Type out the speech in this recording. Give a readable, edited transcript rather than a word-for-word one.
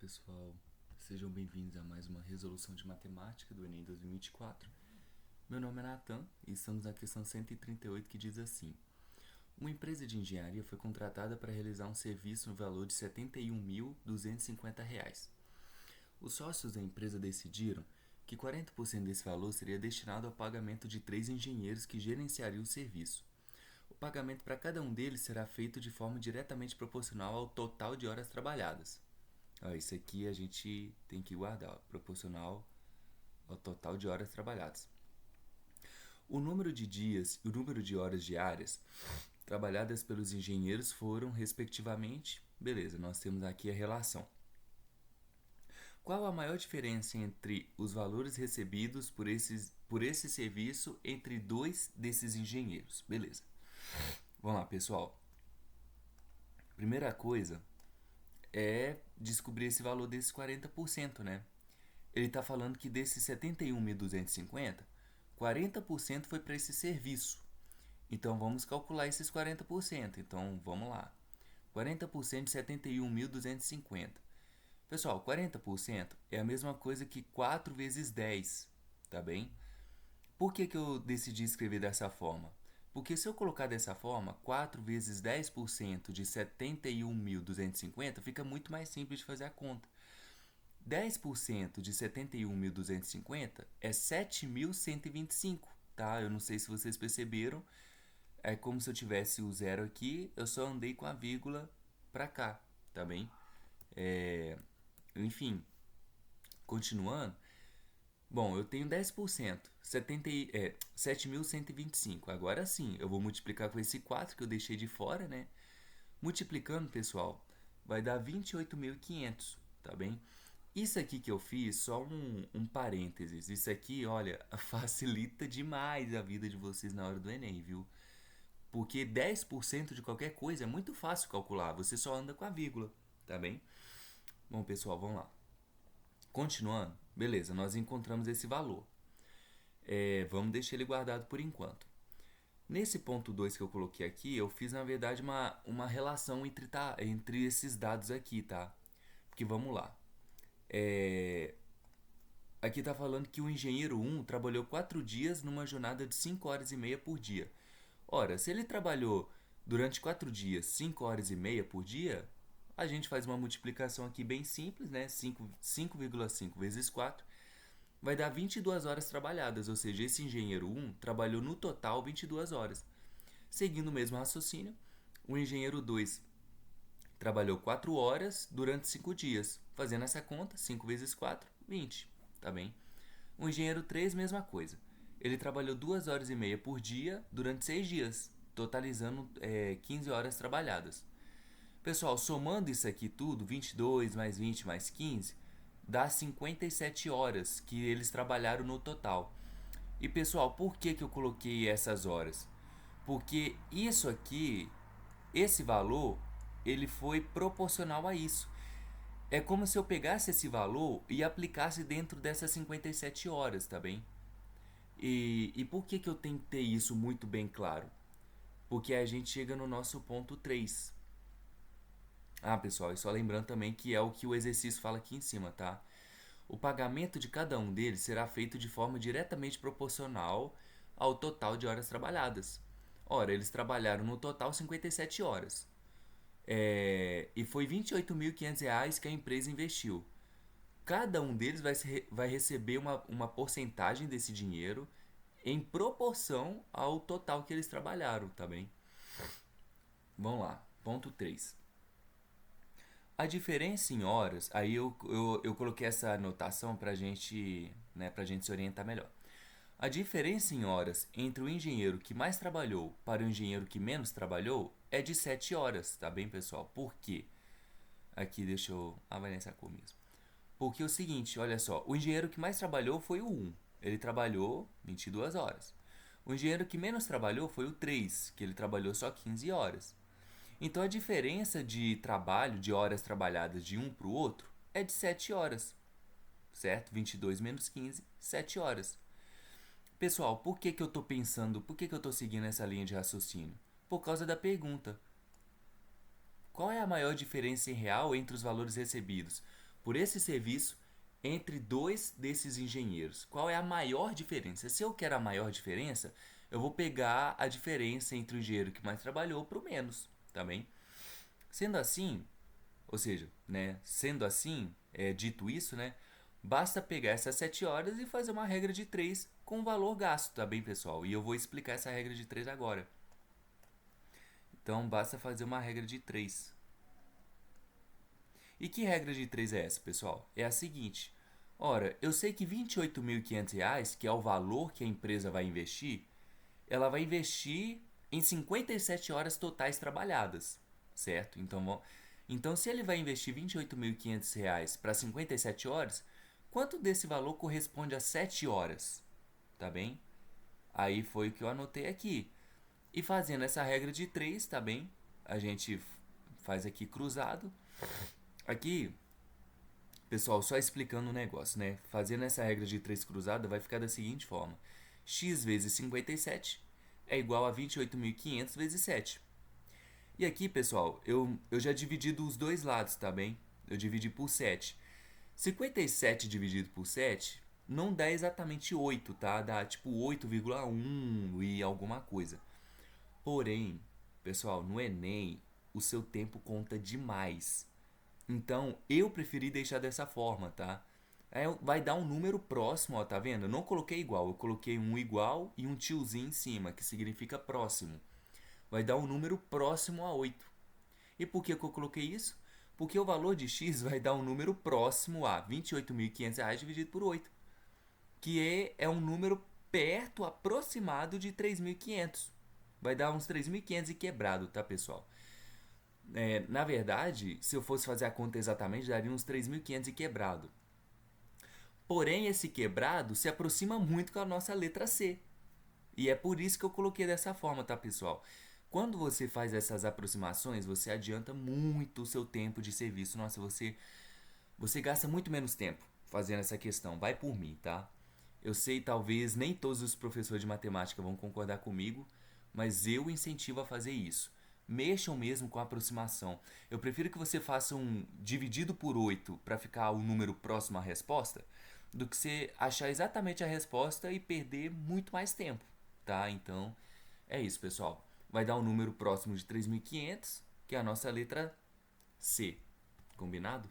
pessoal, sejam bem-vindos a mais uma resolução de matemática do Enem 2024. Meu nome é Nathan e estamos na questão 138 que diz assim: uma empresa de engenharia foi contratada para realizar um serviço no valor de R$ 71.250. Os sócios da empresa decidiram que 40% desse valor seria destinado ao pagamento de 3 engenheiros que gerenciariam o serviço. O pagamento para cada um deles será feito de forma diretamente proporcional ao total de horas trabalhadas. Isso aqui a gente tem que guardar, proporcional ao total de horas trabalhadas. O número de dias e o número de horas diárias trabalhadas pelos engenheiros foram, respectivamente, beleza, nós temos aqui a relação. Qual a maior diferença entre os valores recebidos por esse serviço entre dois desses engenheiros? Beleza. Vamos lá, pessoal. Primeira coisa é descobrir esse valor desses 40%, né? Ele está falando que desses 71.250, 40% foi para esse serviço. Então vamos calcular esses 40%. Então vamos lá. 40% de 71.250. Pessoal, 40% é a mesma coisa que 4 vezes 10, tá bem? Por que eu decidi escrever dessa forma? Porque se eu colocar dessa forma, 4 vezes 10% de 71.250 fica muito mais simples de fazer a conta. 10% de 71.250 é 7.125, tá? Eu não sei se vocês perceberam, é como se eu tivesse o zero aqui, eu só andei com a vírgula para cá, tá bem? Enfim, continuando. Bom, eu tenho 10%, 7.125. Agora sim, eu vou multiplicar com esse 4 que eu deixei de fora, né? Multiplicando, pessoal, vai dar 28.500, tá bem? Isso aqui que eu fiz, só um parênteses. Isso aqui, olha, facilita demais a vida de vocês na hora do Enem, viu? Porque 10% de qualquer coisa é muito fácil calcular, você só anda com a vírgula, tá bem? Bom, pessoal, vamos lá. Continuando, beleza, nós encontramos esse valor. Vamos deixar ele guardado por enquanto. Nesse ponto 2 que eu coloquei aqui, eu fiz na verdade uma relação entre esses dados aqui, tá? Porque vamos lá. Aqui está falando que o engenheiro 1 trabalhou 4 dias numa jornada de 5 horas e meia por dia. Ora, se ele trabalhou durante 4 dias 5 horas e meia por dia, a gente faz uma multiplicação aqui bem simples, né? 5,5 vezes 4 vai dar 22 horas trabalhadas, ou seja, esse engenheiro 1 trabalhou no total 22 horas. Seguindo o mesmo raciocínio, o engenheiro 2 trabalhou 4 horas durante 5 dias. Fazendo essa conta, 5 vezes 4, 20, tá bem? O engenheiro 3, mesma coisa. Ele trabalhou 2 horas e meia por dia durante 6 dias, totalizando 15 horas trabalhadas. Pessoal, somando isso aqui tudo, 22 mais 20 mais 15, dá 57 horas que eles trabalharam no total. E pessoal, por que eu coloquei essas horas? Porque isso aqui, esse valor, ele foi proporcional a isso. É como se eu pegasse esse valor e aplicasse dentro dessas 57 horas, tá bem? E por que eu tenho que ter isso muito bem claro? Porque a gente chega no nosso ponto 3. Pessoal, e só lembrando também que é o que o exercício fala aqui em cima, tá? O pagamento de cada um deles será feito de forma diretamente proporcional ao total de horas trabalhadas. Ora, eles trabalharam no total 57 horas. E foi R$ 28.500 que a empresa investiu. Cada um deles vai receber uma porcentagem desse dinheiro em proporção ao total que eles trabalharam, tá bem? Vamos lá, ponto 3. A diferença em horas, aí eu coloquei essa anotação pra gente se orientar melhor. A diferença em horas entre o engenheiro que mais trabalhou para o engenheiro que menos trabalhou é de 7 horas, tá bem, pessoal? Por quê? Aqui deixa eu avaliar essa cor mesmo. Porque é o seguinte, olha só, o engenheiro que mais trabalhou foi o 1, ele trabalhou 22 horas. O engenheiro que menos trabalhou foi o 3, que ele trabalhou só 15 horas. Então a diferença de trabalho, de horas trabalhadas de um para o outro, é de 7 horas, certo? 22 menos 15, 7 horas. Pessoal, por que eu estou seguindo essa linha de raciocínio? Por causa da pergunta. Qual é a maior diferença em real entre os valores recebidos? por esse serviço entre dois desses engenheiros. Qual é a maior diferença? Se eu quero a maior diferença, eu vou pegar a diferença entre o engenheiro que mais trabalhou para o menos, tá bem? Sendo assim, ou seja, né, sendo assim, dito isso, né, basta pegar essas 7 horas e fazer uma regra de 3 com o valor gasto, tá bem, pessoal? E eu vou explicar essa regra de 3 agora. Então, basta fazer uma regra de 3. E que regra de 3 é essa, pessoal? É a seguinte. Ora, eu sei que R$ 28.500, que é o valor que a empresa vai investir, ela vai investir em 57 horas totais trabalhadas, certo? Então se ele vai investir R$ 28.500 para 57 horas, quanto desse valor corresponde a 7 horas? Tá bem? Aí foi o que eu anotei aqui. E fazendo essa regra de 3, tá bem? A gente faz aqui cruzado. Aqui, pessoal, só explicando o negócio, né? Fazendo essa regra de 3 cruzada vai ficar da seguinte forma. X vezes 57 é igual a 28.500 vezes 7. E aqui, pessoal, eu já dividi dos dois lados, tá bem? Eu dividi por 7. 57 dividido por 7 não dá exatamente 8, tá? Dá tipo 8,1 e alguma coisa. Porém, pessoal, no Enem, o seu tempo conta demais. Então, eu preferi deixar dessa forma, tá? Vai dar um número próximo, ó, tá vendo? Eu não coloquei igual, eu coloquei um igual e um tiozinho em cima, que significa próximo. Vai dar um número próximo a 8. E por que eu coloquei isso? Porque o valor de x vai dar um número próximo a R$ 28.500 dividido por 8, que é um número perto, aproximado de 3.500. Vai dar uns 3.500 e quebrado, tá, pessoal? Na verdade, se eu fosse fazer a conta exatamente, daria uns 3.500 e quebrado. Porém, esse quebrado se aproxima muito com a nossa letra C. E é por isso que eu coloquei dessa forma, tá, pessoal? Quando você faz essas aproximações, você adianta muito o seu tempo de serviço. Nossa, você gasta muito menos tempo fazendo essa questão. Vai por mim, tá? Eu sei, talvez nem todos os professores de matemática vão concordar comigo, mas eu incentivo a fazer isso. Mexam mesmo com a aproximação. Eu prefiro que você faça um dividido por 8 para ficar o número próximo à resposta, do que você achar exatamente a resposta e perder muito mais tempo, tá? Então, é isso, pessoal. Vai dar um número próximo de 3.500, que é a nossa letra C. Combinado?